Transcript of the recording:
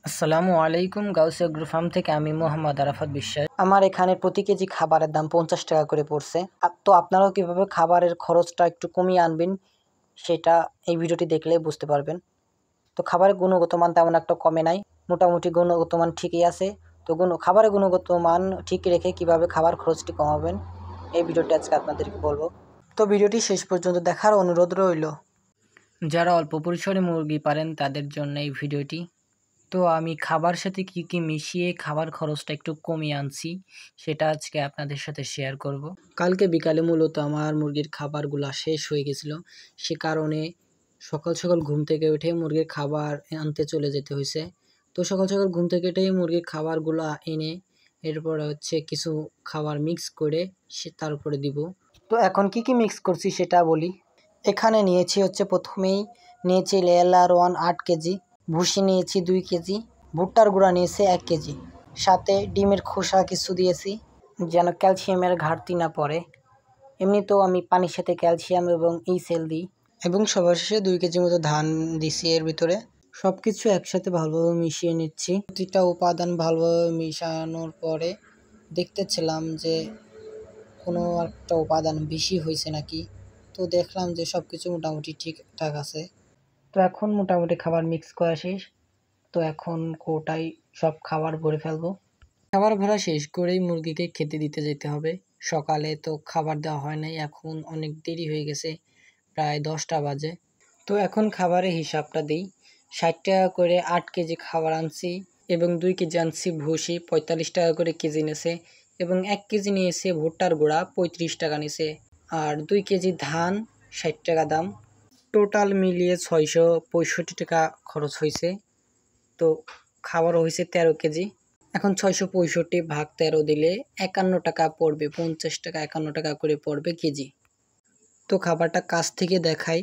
আসসালামু আলাইকুম। Gausia agro farm থেকে আমি মোহাম্মদ আরাফাত বিশ্বাস। আমার এখানে প্রতি কেজি খাবারের দাম 50 টাকা করে পড়ছে। তো আপনারাও কীভাবে খাবারের খরচটা একটু কমিয়ে আনবেন সেটা এই ভিডিওটি দেখলে বুঝতে পারবেন। তো খাবারের গুণগত মান তেমন একটা কমে নাই, মোটামুটি গুণগত মান ঠিকই আছে। তো খাবারের গুণগত মান ঠিক রেখে কিভাবে খাবার খরচটি কমাবেন এই ভিডিওটি আজকে আপনাদেরকে বলবো। তো ভিডিওটি শেষ পর্যন্ত দেখার অনুরোধ রইল। যারা অল্প পরিসরে মুরগি পারেন তাদের জন্য এই ভিডিওটি। তো আমি খাবার সাথে কি মিশিয়ে খাবার খরচটা একটু কমিয়ে আনছি সেটা আজকে আপনাদের সাথে শেয়ার করব। কালকে বিকালে মূলত আমার মুরগির খাবারগুলো শেষ হয়ে গেছিল, সে কারণে সকাল সকাল ঘুম থেকে উঠে মুরগির খাবার আনতে চলে যেতে হয়েছে। তো সকাল সকাল ঘুম থেকে উঠে মুরগির খাবারগুলো এনে এরপরে কিছু খাবার মিক্স করে তার উপরে দিব। তো এখন কি মিক্স করছি সেটা বলি। এখানে নিয়েছি প্রথমেই নিয়েছি লেয়ার 8 কেজি, ভুসি নিয়েছি 2 কেজি, ভুট্টার গুঁড়া নিয়েছি 1 কেজি, সাথে ডিমের খোসা কিছু দিয়েছি যেন ক্যালসিয়ামের ঘাটতি না পড়ে। এমনিতেও আমি পানির সাথে ক্যালসিয়াম এবং সেল দিই। এবং সবার শেষে 2 কেজি মতো ধান দিছি এর ভিতরে। সব কিছু একসাথে ভালোভাবে মিশিয়ে নিচ্ছি। প্রতিটা উপাদান ভালোভাবে মিশানোর পরে দেখতেছিলাম যে কোনো একটা উপাদান বেশি হয়েছে নাকি। তো দেখলাম যে সব কিছু মোটামুটি ঠিকঠাক আছে। তো এখন মোটামুটি খাবার মিক্স করা শেষ। তো এখন কৌটায় সব খাবার ভরে ফেলবো। খাবার ভরা শেষ করেই মুরগিকে খেতে দিতে যেতে হবে। সকালে তো খাবার দেওয়া হয় নাই, এখন অনেক দেরি হয়ে গেছে, প্রায় 10টা বাজে। তো এখন খাবারের হিসাবটা দিই। 60 টাকা করে 8 কেজি খাবার আনছি এবং 2 কেজি আনছি ভুসি, 45 টাকা করে কেজি নিয়েছে, এবং 1 কেজি নিয়েছে ভুট্টার গুঁড়া, 35 টাকা নিয়েছে, আর 2 কেজি ধান 60 টাকা দাম। টোটাল মিলিয়ে 665 টাকা খরচ হয়েছে। তো খাবারও হয়েছে 13 কেজি। এখন 665 ভাগ 13 দিলে 51 টাকা পড়বে, 50 টাকা 51 টাকা করে পড়বে কেজি। তো খাবারটা কাছ থেকে দেখাই।